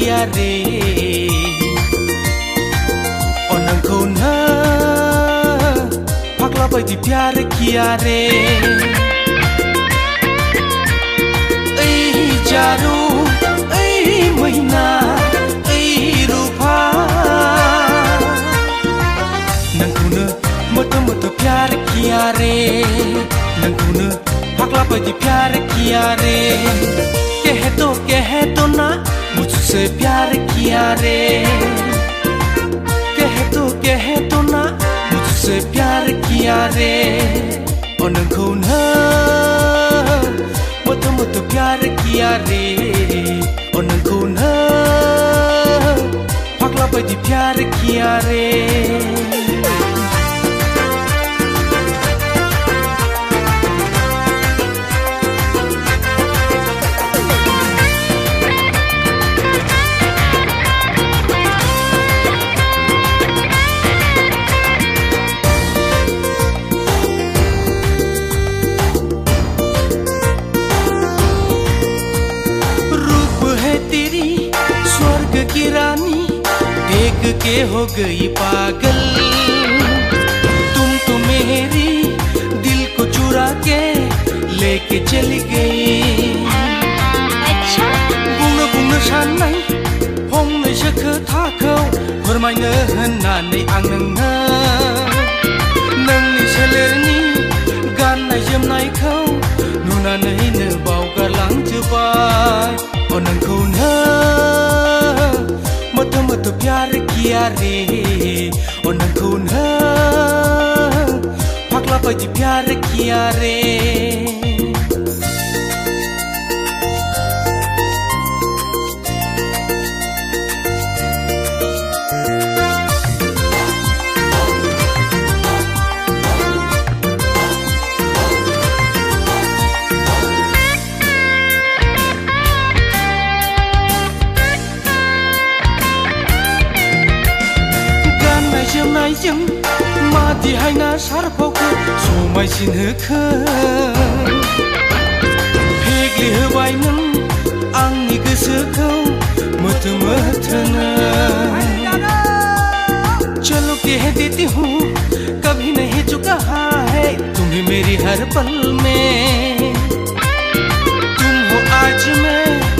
किया रे ओ नोंखौ नो फाग्ला बायदि प्यार किया रे ओइ जारु ओइ मैना ओइ रूपा नोंखौनो मोटो मोटो प्यार किया रे नोंखौनो फाग्ला बायदि प्यार किया रे कह तो ना मुझसे प्यार किया रे कह तो ना मुझसे प्यार किया रे ओ नोंखौ नो मोटो मोटो प्यार किया रे ओ नोंखौ नो फाग्ला बायदि प्यार किया रे की रानी देख के हो गई पागल तुम तो मेरी दिल को चुरा के लेके चली गई बुंनो बुंनो साननाय फंनैसो खोथाखौ फोरमायनो होननानै आं नोंनि सोलेरनि गाननाय जोमनायखौ नुनानैनो बावगारलांजोबबाय ओ नोंखौनो मोटो मोटो प्यार किया रे ओ नोंखौ नो फाग्ला बायदि प्यार किया रे जोमनायजों मादिहायना सारफावखो समायसिनहोखो फेग्लिहोबाय नों आंनि गोसोखौ मोथो मोथोनो चलो कह देती हूँ कभी नहीं चुका है तुम्हें मेरी हर पल में तुम हो आज मैं